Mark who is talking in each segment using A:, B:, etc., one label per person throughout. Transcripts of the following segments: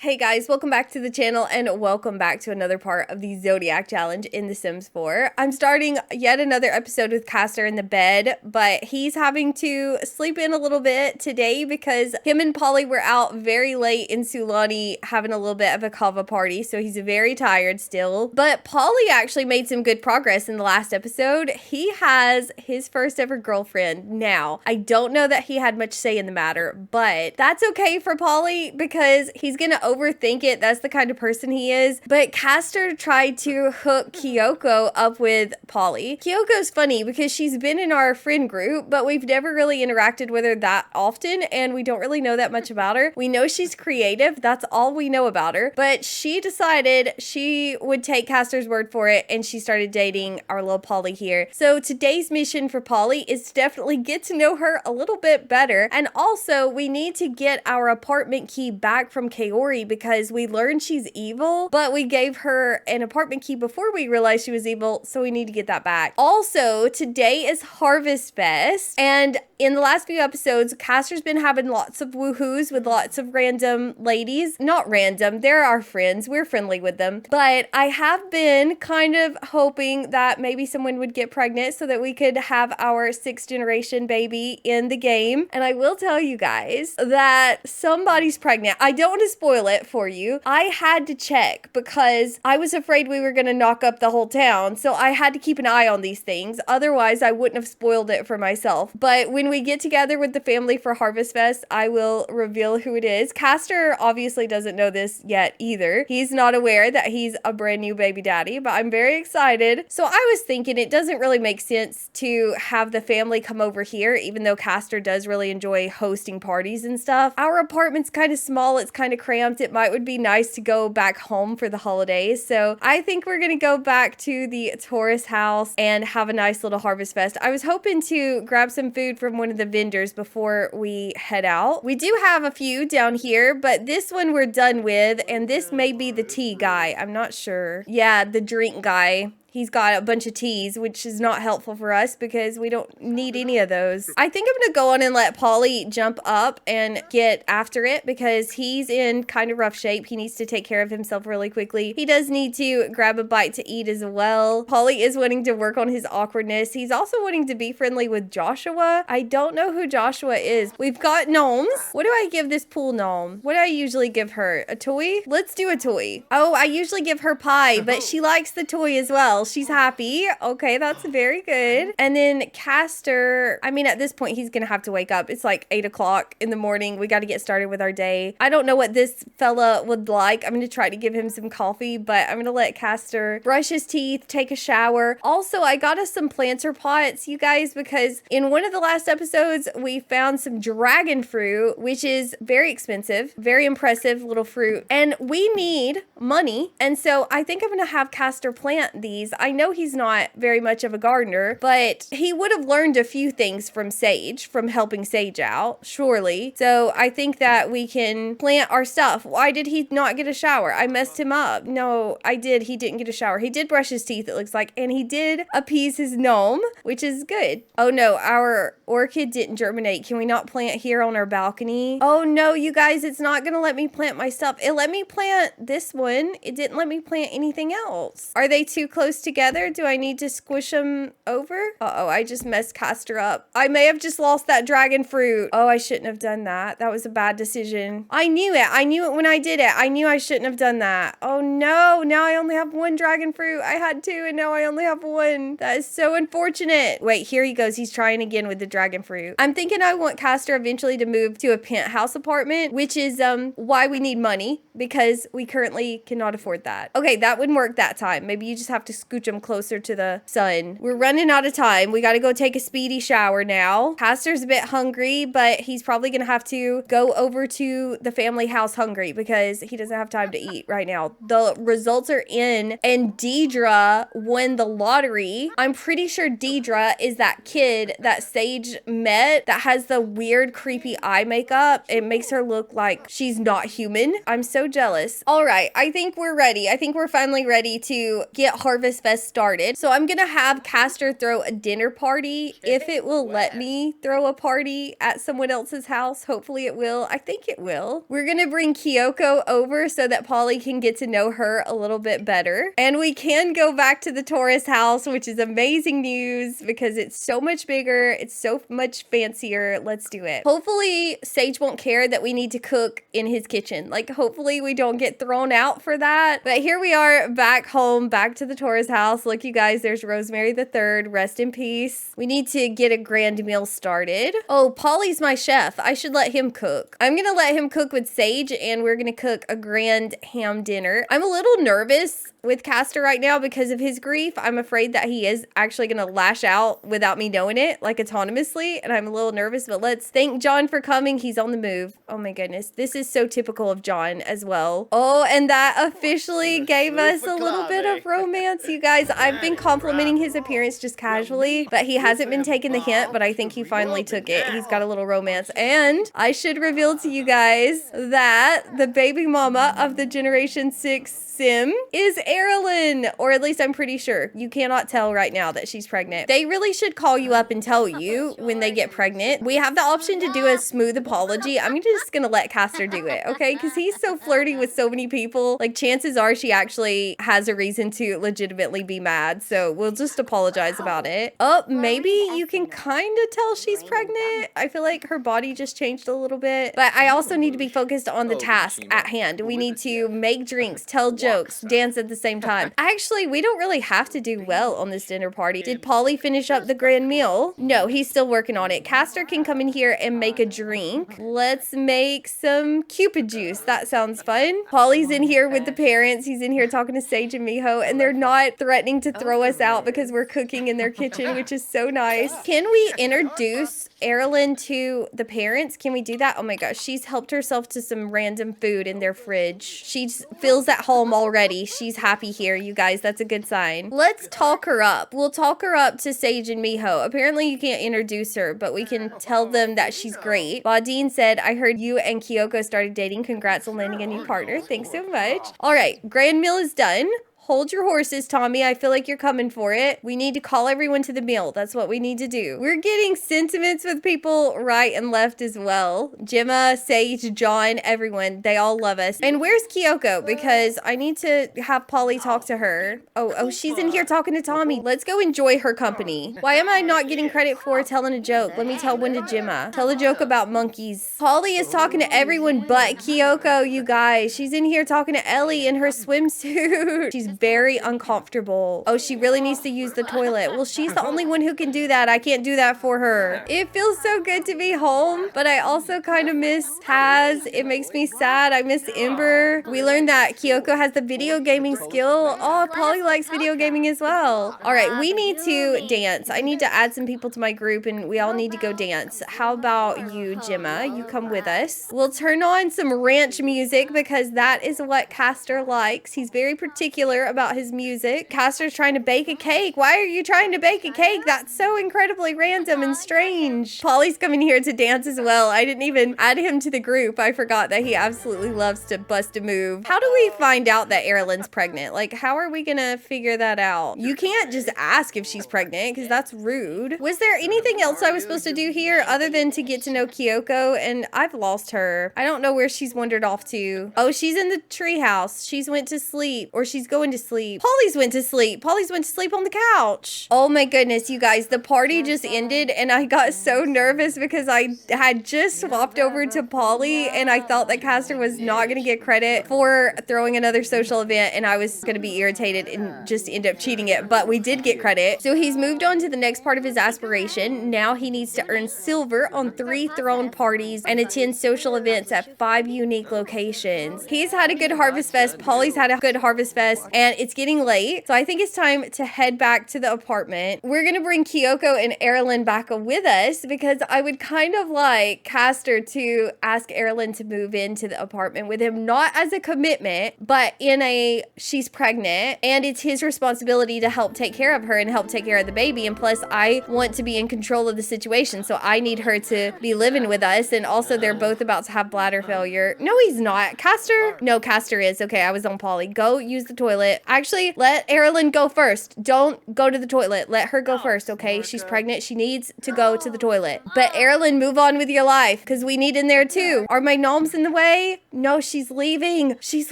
A: Hey guys, welcome back to the channel and welcome back to another part of the ZODIAC challenge in The Sims 4. I'm starting yet another episode with Castor in the bed, but he's having to sleep in a little bit today because him and Polly were out very late in Sulani having a little bit of a Kava Party, so he's very tired still. But Polly actually made some good progress in the last episode. He has his first ever girlfriend now. I don't know that he had much say in the matter, but that's okay for Polly because he's gonna overthink it. That's the kind of person he is. But Castor tried to hook Kyoko up with Polly. Kyoko's funny because she's been in our friend group, but we've never really interacted with her that often, and we don't really know that much about her. We know she's creative. That's all we know about her. But she decided she would take Castor's word for it, and she started dating our little Polly here. So today's mission for Polly is to definitely get to know her a little bit better. And also, we need to get our apartment key back from Kaori because we learned she's evil, but we gave her an apartment key before we realized she was evil, so we need to get that back. Also, today is Harvestfest, and in the last few episodes, Castor's been having lots of woohoos with lots of random ladies. Not random, they're our friends. We're friendly with them. But I have been kind of hoping that maybe someone would get pregnant so that we could have our 6th generation baby in the game. And I will tell you guys that somebody's pregnant. I don't want to spoil it for you. I had to check because I was afraid we were going to knock up the whole town. So I had to keep an eye on these things. Otherwise, I wouldn't have spoiled it for myself. But when we get together with the family for Harvestfest, I will reveal who it is. Castor obviously doesn't know this yet either. He's not aware that he's a brand new baby daddy, but I'm very excited. So I was thinking it doesn't really make sense to have the family come over here, even though Castor does really enjoy hosting parties and stuff. Our apartment's kind of small. It's kind of cramped. It would be nice to go back home for the holidays. So I think we're going to go back to the Taurus house and have a nice little Harvestfest. I was hoping to grab some food from one of the vendors before we head out. We do have a few down here, but this one we're done with, and this may be the tea guy. I'm not sure. Yeah, the drink guy. He's got a bunch of teas, which is not helpful for us because we don't need any of those. I think I'm going to go on and let Polly jump up and get after it because he's in kind of rough shape. He needs to take care of himself really quickly. He does need to grab a bite to eat as well. Polly is wanting to work on his awkwardness. He's also wanting to be friendly with Joshua. I don't know who Joshua is. We've got gnomes. What do I give this pool gnome? What do I usually give her? A toy? Let's do a toy. Oh, I usually give her pie, but she likes the toy as well. She's happy. Okay, that's very good. And then Castor, I mean, at this point, he's gonna have to wake up. It's like 8 o'clock in the morning. We got to get started with our day. I don't know what this fella would like. I'm gonna try to give him some coffee, but I'm gonna let Castor brush his teeth, take a shower. Also, I got us some planter pots, you guys, because in one of the last episodes, we found some dragon fruit, which is very expensive, very impressive little fruit, and we need money. And so I think I'm gonna have Castor plant these. I know he's not very much of a gardener, but he would have learned a few things from Sage, from helping Sage out, surely. So I think that we can plant our stuff. Why did he not get a shower? I messed him up. No, I did. He didn't get a shower. He did brush his teeth, it looks like, and he did appease his gnome, which is good. Oh no, our orchid didn't germinate. Can we not plant here on our balcony? Oh no, you guys, it's not gonna let me plant my stuff. It let me plant this one. It didn't let me plant anything else. Are they too close together? Do I need to squish them over? Uh-oh, I just messed Castor up. I may have just lost that dragon fruit. Oh, I shouldn't have done that. That was a bad decision. I knew it. I knew it when I did it. I knew I shouldn't have done that. Oh no, now I only have one dragon fruit. I had two and now I only have one. That is so unfortunate. Wait, here he goes. He's trying again with the dragon fruit. I'm thinking I want Castor eventually to move to a penthouse apartment, which is why we need money because we currently cannot afford that. Okay, that wouldn't work that time. Maybe you just have to scooch them closer to the sun. We're running out of time. We got to go take a speedy shower now. Castor's a bit hungry, but he's probably going to have to go over to the family house hungry because he doesn't have time to eat right now. The results are in and Deidre won the lottery. I'm pretty sure Deidre is that kid that Sage met that has the weird creepy eye makeup. It makes her look like she's not human. I'm so jealous. All right, I think we're ready. I think we're finally ready to get Harvest Harvestfest started. So I'm gonna have Castor throw a dinner party if it will let me throw a party at someone else's house. Hopefully it will. I think it will. We're gonna bring Kyoko over so that Polly can get to know her a little bit better. And we can go back to the Taurus house, which is amazing news because it's so much bigger. It's so much fancier. Let's do it. Hopefully Sage won't care that we need to cook in his kitchen. Like, hopefully we don't get thrown out for that. But here we are back home, back to the Taurus house. Look, you guys, there's Rosemary the Third. Rest in peace. We need to get a grand meal started. Oh, Polly's my chef. I should let him cook. I'm gonna let him cook with Sage, and we're gonna cook a grand ham dinner. I'm a little nervous with Castor right now because of his grief. I'm afraid that he is actually gonna lash out without me knowing it, like autonomously, and I'm a little nervous, but let's thank John for coming. He's on the move. Oh my goodness. This is so typical of John as well. Oh, and that officially gave us a little bit of romance, you guys. I've been complimenting his appearance just casually, but he hasn't been taking the hint, but I think he finally took it. He's got a little romance. And I should reveal to you guys that the baby mama of the Generation 6 sim is Erilyn, or at least I'm pretty sure. You cannot tell right now that she's pregnant. They really should call you up and tell you when they get pregnant. We have the option to do a smooth apology. I'm just gonna let Castor do it, okay? Because he's so flirty with so many people. Like, chances are she actually has a reason to legitimately be mad, so we'll just apologize about it. Oh, maybe you can kind of tell she's pregnant. I feel like her body just changed a little bit, but I also need to be focused on the task at hand. We need to make drinks, tell jokes, dance at the same time. Actually, we don't really have to do well on this dinner party. Did Polly finish up the grand meal? No, he's still working on it. Castor can come in here and make a drink. Let's make some Cupid juice. That sounds fun. Polly's in here with the parents. He's in here talking to Sage and Miho, and they're not threatening to throw us out because we're cooking in their kitchen, which is so nice. Can we introduce Erilyn to the parents? Can we do that? Oh my gosh, she's helped herself to some random food in their fridge. She feels at home already. She's happy here, you guys. That's a good sign. Let's talk her up. We'll talk her up to Sage and Miho. Apparently you can't introduce her, but we can tell them that she's great. Baudine said, I heard you and Kyoko started dating. Congrats on landing a new partner. Thanks so much. All right, grand meal is done. Hold your horses, Tommy. I feel like you're coming for it. We need to call everyone to the meal. That's what we need to do. We're getting sentiments with people right and left as well. Gemma, Sage, John, everyone. They all love us. And where's Kyoko? Because I need to have Polly talk to her. Oh, she's in here talking to Tommy. Let's go enjoy her company. Why am I not getting credit for telling a joke? Let me tell one to Gemma. Tell a joke about monkeys. Polly is talking to everyone but Kyoko, you guys. She's in here talking to Ellie in her swimsuit. She's very uncomfortable. Oh, she really needs to use the toilet. Well, she's the only one who can do that. I can't do that for her. It feels so good to be home, but I also kind of miss Taz. It makes me sad. I miss Ember. We learned that Kyoko has the video gaming skill. Oh, Polly likes video gaming as well. All right, we need to dance. I need to add some people to my group, and we all need to go dance. How about you, Gemma? You come with us. We'll turn on some ranch music because that is what Castor likes. He's very particular about his music. Castor's trying to bake a cake. Why are you trying to bake a cake? That's so incredibly random and strange. Polly's coming here to dance as well. I didn't even add him to the group. I forgot that he absolutely loves to bust a move. How do we find out that Erilyn's pregnant? Like, how are we gonna figure that out? You can't just ask if she's pregnant because that's rude. Was there anything else I was supposed to do here other than to get to know Kyoko? And I've lost her. I don't know where she's wandered off to. Oh, she's in the treehouse. She's went to sleep, or she's going to sleep. Polly's went to sleep. Polly's went to sleep on the couch. Oh my goodness, you guys, the party just ended and I got so nervous because I had just swapped over to Polly and I thought that Castor was not going to get credit for throwing another social event and I was going to be irritated and just end up cheating it, but we did get credit. So he's moved on to the next part of his aspiration. Now he needs to earn silver on 3 throne parties and attend social events at 5 unique locations. He's had a good Harvestfest. Polly's had a good Harvestfest, and it's getting late, so I think it's time to head back to the apartment. We're gonna bring Kyoko and Erilyn back with us because I would kind of like Castor to ask Erilyn to move into the apartment with him, not as a commitment, but in a she's pregnant and it's his responsibility to help take care of her and help take care of the baby, and plus I want to be in control of the situation, so I need her to be living with us, and also they're both about to have bladder failure. No, he's not. Castor? No, Castor is. Okay, I was on Polly. Go use the toilet. toilet. Actually, let Erilyn go first. Don't go to the toilet. Let her go first, okay? She's pregnant. She needs to go to the toilet. But Erilyn, move on with your life because we need in there too. Are my gnomes in the way? No, she's leaving. She's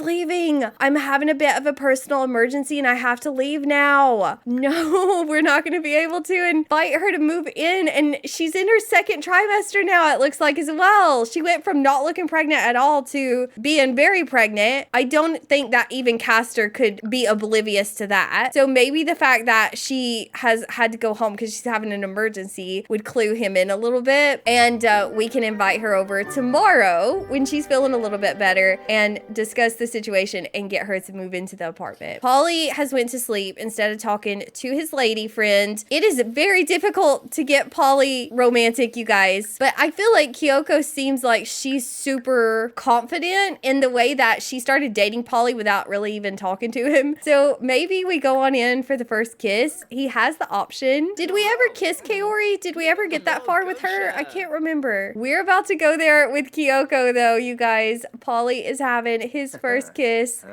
A: leaving. I'm having a bit of a personal emergency and I have to leave now. No, we're not going to be able to invite her to move in. And she's in her second trimester now, it looks like, as well. She went from not looking pregnant at all to being very pregnant. I don't think that even Castor could be oblivious to that. So maybe the fact that she has had to go home because she's having an emergency would clue him in a little bit. And we can invite her over tomorrow when she's feeling a little bit better and discuss the situation and get her to move into the apartment. Polly has went to sleep instead of talking to his lady friend. It is very difficult to get Polly romantic, you guys. But I feel like Kyoko seems like she's super confident in the way that she started dating Polly without really even talking to him. So maybe we go on in for the first kiss. He has the option. Did we ever kiss Kaori? Did we ever get that far with her? I can't remember. We're about to go there with Kyoko though, you guys. Polly is having his first kiss.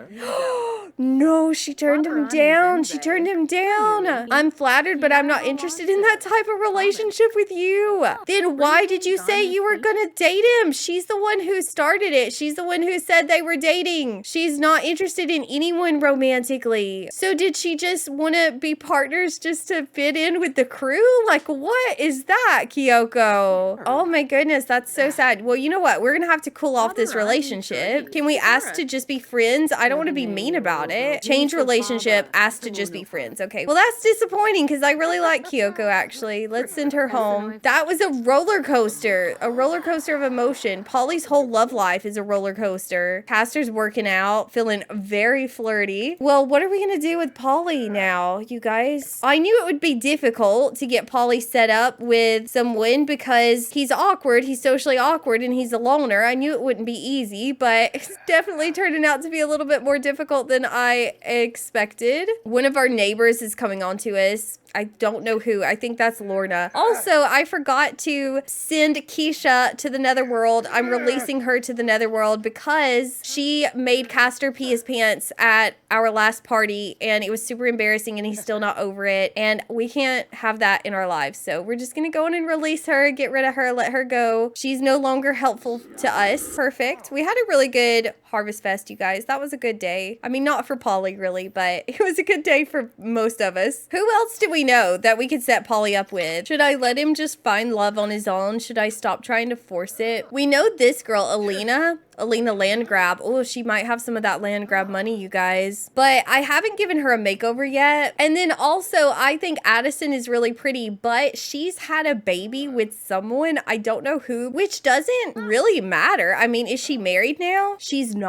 A: No, she turned him down. She turned him down. I'm flattered, but I'm not interested in that type of relationship with you. Then why did you say you were gonna date him? She's the one who started it. She's the one who said they were dating. She's not interested in anyone romantically. So did she just want to be partners just to fit in with the crew? Like, what is that, Kyoko? Oh my goodness, that's so sad. Well, you know what? We're gonna have to cool off this relationship. Can we ask to just be friends? I don't want to be mean about it. Change relationship, ask to just be friends. Okay, well that's disappointing because I really like Kyoko actually. Let's send her home. That was a roller coaster of emotion. Polly's whole love life is a roller coaster. Castor's working out, feeling very flirty. Well, what are we gonna do with Polly now, you guys? I knew it would be difficult to get Polly set up with someone because he's awkward, he's socially awkward, and he's a loner. I knew it wouldn't be easy, but it's definitely turning out to be a little bit more difficult than I expected. One of our neighbors is coming on to us. I don't know who. I think that's Lorna. Also, I forgot to send Keisha to the netherworld. I'm releasing her to the netherworld because she made Castor pee his pants at our last party and it was super embarrassing and he's still not over it. And we can't have that in our lives. So we're just going to go in and release her, get rid of her, let her go. She's no longer helpful to us. Perfect. We had a really good Harvestfest, you guys. That was a good day. I mean, not for Polly really, but it was a good day for most of us. Who else do we know that we could set Polly up with? Should I let him just find love on his own? Should I stop trying to force it? We know this girl, Alina Landgrab. Oh, she might have some of that Landgrab money, you guys. But I haven't given her a makeover yet. And then also, I think Addison is really pretty, but she's had a baby with someone. I don't know who, which doesn't really matter. I mean, is she married now? She's not.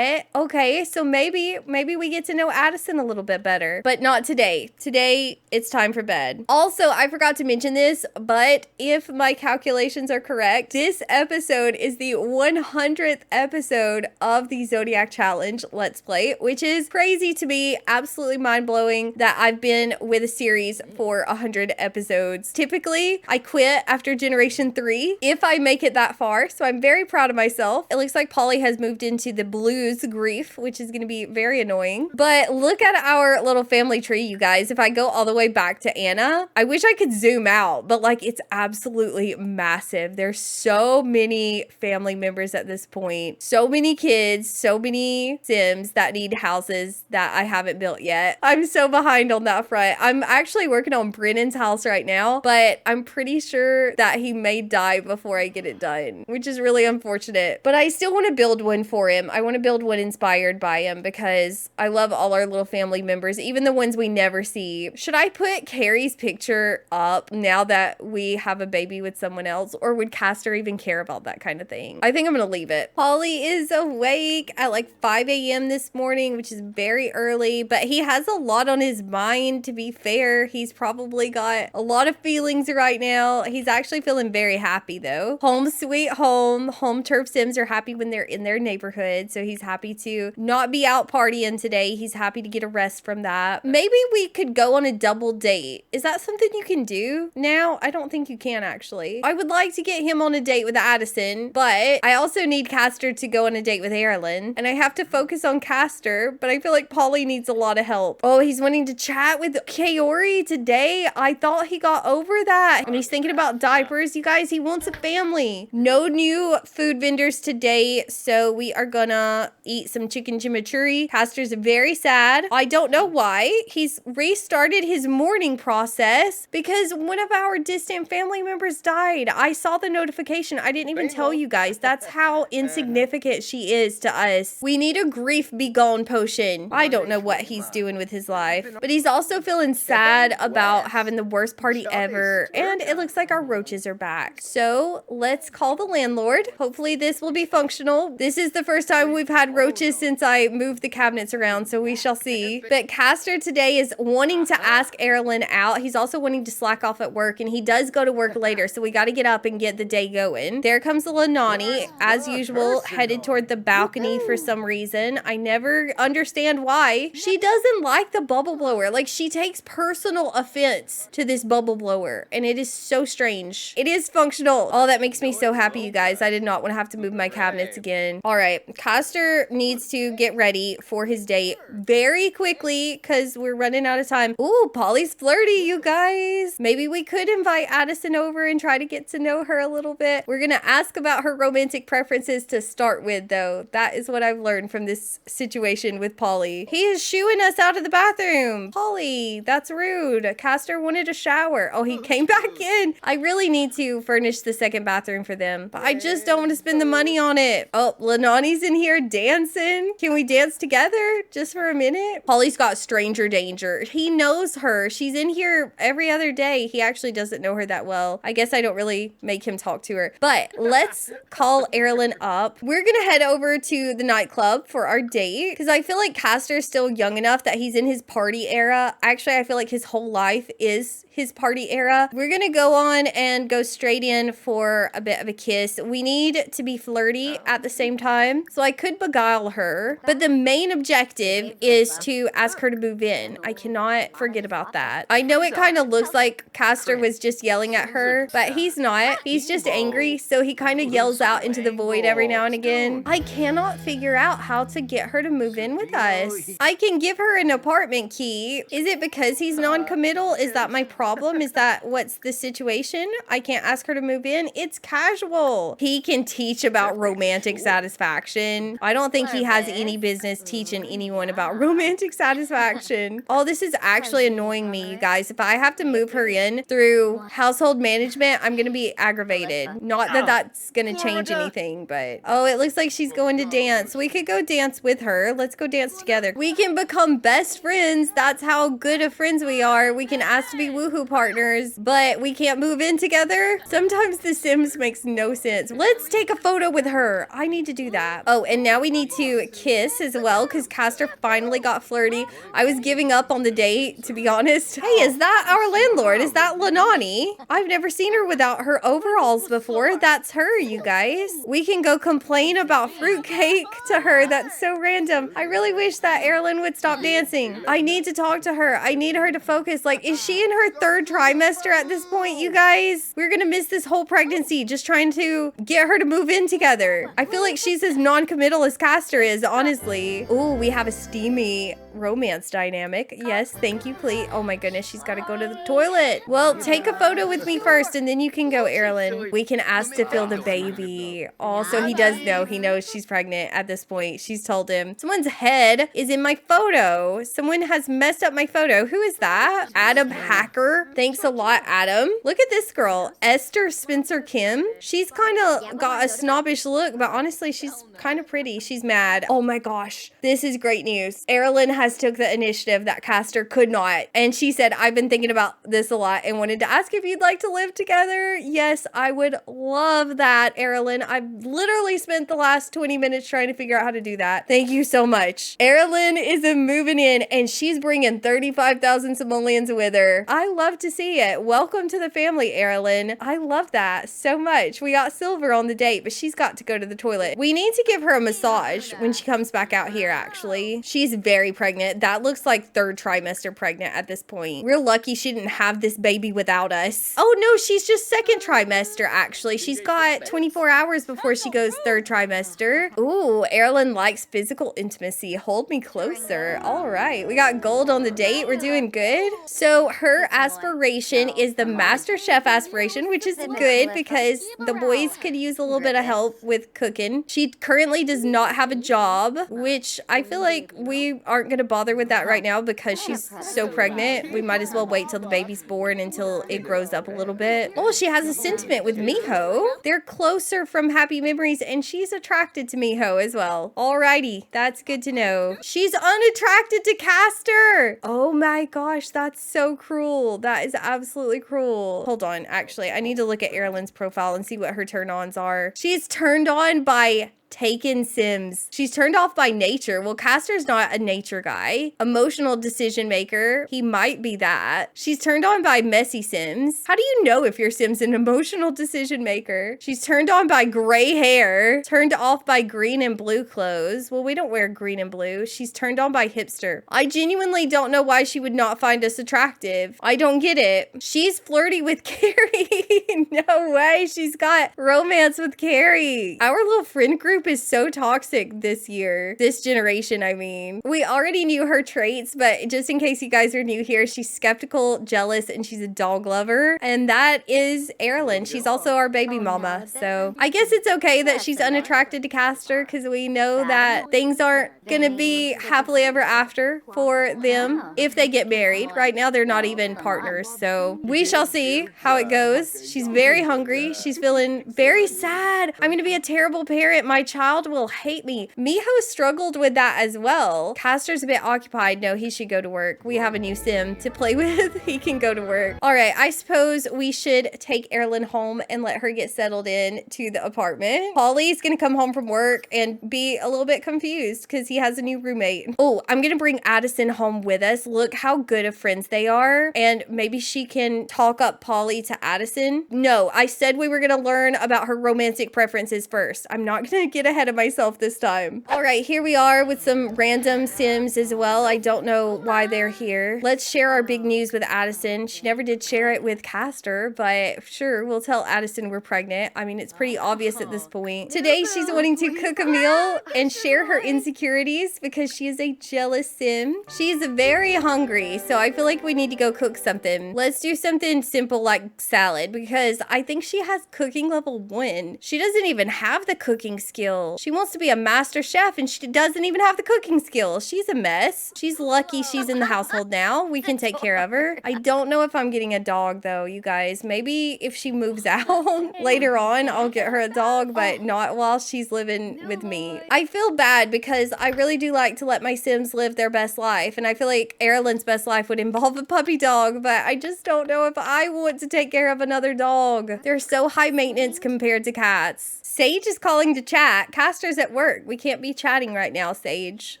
A: Okay, so maybe we get to know Addison a little bit better, but not today. Today, it's time for bed. Also, I forgot to mention this, but if my calculations are correct, this episode is the 100th episode of the Zodiac Challenge Let's Play, which is crazy to me, absolutely mind-blowing that I've been with a series for 100 episodes. Typically, I quit after Generation 3 if I make it that far, so I'm very proud of myself. It looks like Polly has moved into the blues grief, which is going to be very annoying. But look at our little family tree, you guys. If I go all the way back to Anna, I wish I could zoom out, but like it's absolutely massive. There's so many family members at this point. So many kids, so many Sims that need houses that I haven't built yet. I'm so behind on that front. I'm actually working on Brennan's house right now, but I'm pretty sure that he may die before I get it done, which is really unfortunate. But I still want to build one for him. I want to build one inspired by him because I love all our little family members, even the ones we never see. Should I put Carrie's picture up now that we have a baby with someone else, or would Castor even care about that kind of thing? I think I'm gonna leave it. Polly is awake at like 5 a.m. this morning, which is very early, but he has a lot on his mind, to be fair. He's probably got a lot of feelings right now. He's actually feeling very happy though. Home sweet home. Home turf Sims are happy when they're in their neighborhood, so he's happy to not be out partying today. He's happy to get a rest from that. Maybe we could go on a double date. Is that something you can do now? I don't think you can actually. I would like to get him on a date with Addison, but I also need Castor to go on a date with Erilyn, and I have to focus on Castor, but I feel like Polly needs a lot of help. Oh, he's wanting to chat with Kaori today. I thought he got over that. And he's thinking about diapers. You guys, he wants a family. No new food vendors today, so we are gonna eat some chicken chimichurri. Castor's very sad. I don't know why. He's restarted his mourning process because one of our distant family members died. I saw the notification. I didn't even tell you guys. That's how insignificant she is to us. We need a grief be gone potion. I don't know what he's doing with his life, but he's also feeling sad about having the worst party ever, and it looks like our roaches are back. So let's call the landlord. Hopefully this will be functional. This is the first time we've had roaches since I moved the cabinets around, so we shall see. But Castor today is wanting to ask Erilyn out. He's also wanting to slack off at work, and he does go to work later, so we got to get up and get the day going. There comes Lanani, as usual, headed toward the balcony for some reason. I never understand why. She doesn't like the bubble blower. Like, she takes personal offense to this bubble blower, and it is so strange. It is functional. Oh, that makes me so happy, you guys. I did not want to have to move my cabinets again. All right, Castor needs to get ready for his date very quickly because we're running out of time. Ooh, Polly's flirty, you guys. Maybe we could invite Addison over and try to get to know her a little bit. We're gonna ask about her romantic preferences to start with, though. That is what I've learned from this situation with Polly. He is shooing us out of the bathroom. Polly, that's rude. Castor wanted a shower. Oh, he came back in. I really need to furnish the second bathroom for them, but I just don't want to spend the money on it. Oh, Lanani's in here dancing. Can we dance together just for a minute? Polly's got stranger danger. He knows her. She's in here every other day. He actually doesn't know her that well. I guess I don't really make him talk to her, but let's call Erilyn up. We're gonna head over to the nightclub for our date because I feel like Castor's still young enough that he's in his party era. Actually, I feel like his whole life is his party era. We're gonna go on and go straight in for a bit of a kiss. We need to be flirty at the same time, so I could beguile her, but the main objective is to ask her to move in. I cannot forget about that. I know it kind of looks like Castor was just yelling at her, but he's not. He's just angry, so he kind of yells out into the void every now and again. I cannot figure out how to get her to move in with us. I can give her an apartment key. Is it because he's non-committal? Is that my problem? Is that what's the situation? I can't ask her to move in. It's casual. He can teach about romantic satisfaction. I don't think he has any business teaching anyone about romantic satisfaction. Oh, this is actually annoying me, you guys. If I have to move her in through household management, I'm gonna be aggravated. Not that that's gonna change anything, but oh, it looks like she's going to dance. We could go dance with her. Let's go dance together. We can become best friends. That's how good of friends we are. We can ask to be woohoo partners, but we can't move in together. Sometimes The Sims makes no sense. Let's take a photo with her. I need to do that. Oh, and now we need to kiss as well because Castor finally got flirty. I was giving up on the date, to be honest. Hey, is that our landlord? Is that Lanani? I've never seen her without her overalls before. That's her, you guys. We can go complain about fruitcake to her. That's so random. I really wish that Erilyn would stop dancing. I need to talk to her. I need her to focus. Like, is she in her third trimester at this point, you guys? We're gonna miss this whole pregnancy just trying to get her to move in together. I feel like she's as non-committal as Castor is, honestly. Ooh, we have a steamy romance dynamic. Yes, thank you, please. Oh my goodness, she's got to go to the toilet. Well, take a photo with me first and then you can go, Erilyn. We can ask to feel the baby. Also, he does know. He knows she's pregnant at this point. She's told him. Someone's head is in my photo. Someone has messed up my photo. Who is that? Adam Hacker. Thanks a lot, Adam. Look at this girl, Esther Spencer Kim. She's kind of got a snobbish look, but honestly, she's kind of pretty. She's mad. Oh my gosh. This is great news. Erilyn has took the initiative that Castor could not. And she said, I've been thinking about this a lot and wanted to ask if you'd like to live together. Yes, I would love that, Erilyn. I've literally spent the last 20 minutes trying to figure out how to do that. Thank you so much. Erilyn is moving in and she's bringing 35,000 simoleons with her. I love to see it. Welcome to the family, Erilyn. I love that so much. We got Silver on the date, but she's got to go to the toilet. We need to give her a massage when she comes back out here, actually. She's very pregnant. That looks like third trimester pregnant at this point. We're lucky she didn't have this baby without us. Oh no, she's just second trimester, actually. She's got 24 hours before she goes third her trimester. Ooh, Erilyn likes physical intimacy. Hold me closer. All right, we got gold on the date. We're doing good. So her aspiration is the Master Chef aspiration, which is good because the boys could use a little bit of help with cooking. She currently does not have a job, which I feel like we aren't going to bother with that right now because she's so pregnant. We might as well wait till the baby's born until it grows up a little bit. Oh, she has a sentiment with Miho. They're closer from Happy Memories, and she's attracted to Miho as well. Alrighty, that's good to know. She's unattracted to Castor. Oh my gosh, that's so cruel. That is absolutely cruel. Hold on, actually, I need to look at Erilyn's profile and see what her turn-ons are. She's turned on by Taken Sims. She's turned off by nature. Well, Castor's not a nature guy. Emotional decision maker. He might be that. She's turned on by messy Sims. How do you know if your Sim's an emotional decision maker? She's turned on by gray hair. Turned off by green and blue clothes. Well, we don't wear green and blue. She's turned on by hipster. I genuinely don't know why she would not find us attractive. I don't get it. She's flirty with Carrie. No way. She's got romance with Carrie. Our little friend group is so toxic this year. This generation, I mean. We already knew her traits, but just in case you guys are new here, she's skeptical, jealous, and she's a dog lover. And that is Erilyn. She's also our baby mama. So I guess it's okay that she's unattracted to Castor because we know that things aren't gonna be happily ever after for them if they get married. Right now, they're not even partners. So we shall see how it goes. She's very hungry. She's feeling very sad. I'm gonna be a terrible parent. My child will hate me. Miho struggled with that as well. Castor's a bit occupied. No, he should go to work. We have a new sim to play with. He can go to work. All right, I suppose we should take Erilyn home and let her get settled in to the apartment. Polly's gonna come home from work and be a little bit confused because he has a new roommate. Oh, I'm gonna bring Addison home with us. Look how good of friends they are. And maybe she can talk up Polly to Addison. No, I said we were gonna learn about her romantic preferences first. I'm not gonna get ahead of myself this time. All right, here we are with some random Sims as well. I don't know why they're here. Let's share our big news with Addison. She never did share it with Castor, but sure, we'll tell Addison we're pregnant. I mean, it's pretty obvious at this point. Today, she's wanting to cook a meal and share her insecurities because she is a jealous Sim. She's very hungry, so I feel like we need to go cook something. Let's do something simple like salad because I think she has cooking level 1. She doesn't even have the cooking skill. She wants to be a master chef and she doesn't even have the cooking skill. She's a mess. She's lucky she's in the household now. We can take care of her. I don't know if I'm getting a dog though, you guys. Maybe if she moves out later on, I'll get her a dog, but not while she's living with me. I feel bad because I really do like to let my Sims live their best life. And I feel like Erilyn's best life would involve a puppy dog, but I just don't know if I want to take care of another dog. They're so high maintenance compared to cats. Sage is calling to chat. Castor's at work. We can't be chatting right now, Sage.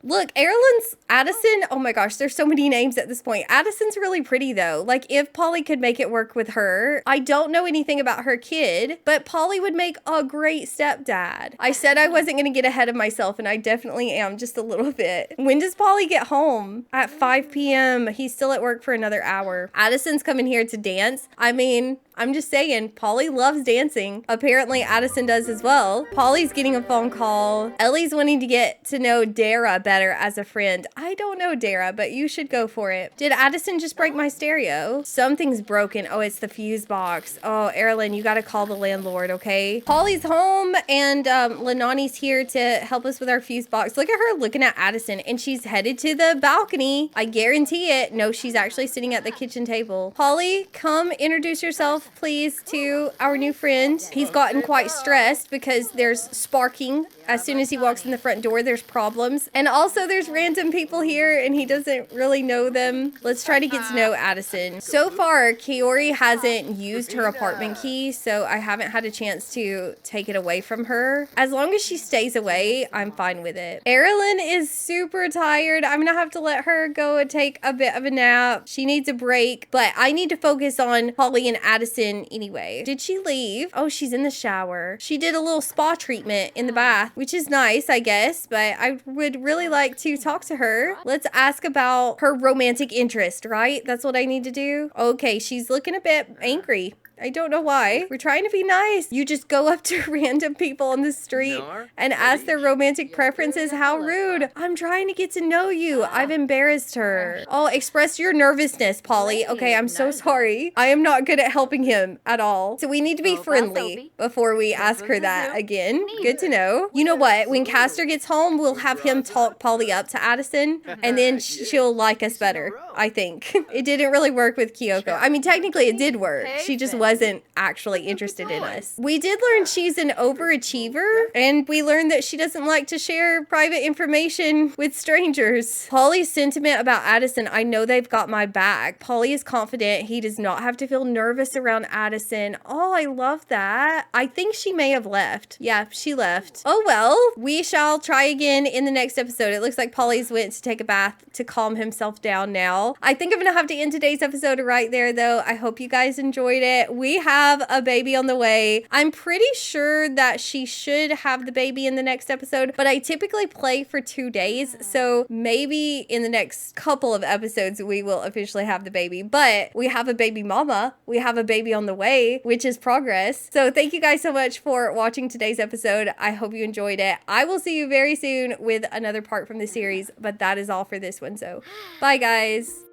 A: Look, Erilyn's Addison. Oh my gosh, there's so many names at this point. Addison's really pretty though. Like if Polly could make it work with her. I don't know anything about her kid, but Polly would make a great stepdad. I said I wasn't going to get ahead of myself and I definitely am just a little bit. When does Polly get home? At 5 p.m. He's still at work for another hour. Addison's coming here to dance. I mean, I'm just saying, Polly loves dancing. Apparently Addison does as well. Polly's getting a phone call. Ellie's wanting to get to know Dara better as a friend. I don't know Dara, but you should go for it. Did Addison just break my stereo? Something's broken. Oh, it's the fuse box. Oh, Erilyn, you gotta call the landlord, okay? Polly's home and Lenani's here to help us with our fuse box. Look at her looking at Addison and she's headed to the balcony. I guarantee it. No, she's actually sitting at the kitchen table. Polly, come introduce yourself please to our new friend. He's gotten quite stressed because there's sparking. As soon as he walks in the front door, there's problems. And also there's random people here and he doesn't really know them. Let's try to get to know Addison. So far, Kiori hasn't used her apartment key, so I haven't had a chance to take it away from her. As long as she stays away, I'm fine with it. Erilyn is super tired. I'm gonna have to let her go and take a bit of a nap. She needs a break, but I need to focus on Polly and Addison anyway. Did she leave? Oh, she's in the shower. She did a little spa treatment in the bath, which is nice, I guess, but I would really like to talk to her. Let's ask about her romantic interest, right? That's what I need to do. Okay, she's looking a bit angry. I don't know why. We're trying to be nice. You just go up to random people on the street and ask their romantic preferences. How rude. I'm trying to get to know you. I've embarrassed her. Oh, express your nervousness, Polly. Okay, I'm so sorry. I am not good at helping him at all. So we need to be friendly before we ask her that again. Good to know. You know what? When Castor gets home, we'll have him talk Polly up to Addison, and then she'll like us better, I think. It didn't really work with Kyoko. I mean, technically it did work. She just wasn't actually interested in us. We did learn she's an overachiever, and we learned that she doesn't like to share private information with strangers. Polly's sentiment about Addison, I know they've got my back. Polly is confident he does not have to feel nervous around Addison. Oh, I love that. I think she may have left. Yeah, she left. Oh well, we shall try again in the next episode. It looks like Polly's went to take a bath to calm himself down now. I think I'm gonna have to end today's episode right there though. I hope you guys enjoyed it. We have a baby on the way. I'm pretty sure that she should have the baby in the next episode, but I typically play for 2 days, so maybe in the next couple of episodes we will officially have the baby. But we have a baby mama, we have a baby on the way, which is progress. So thank you guys so much for watching today's episode. I hope you enjoyed it. I will see you very soon with another part from the series, but that is all for this one. So bye guys.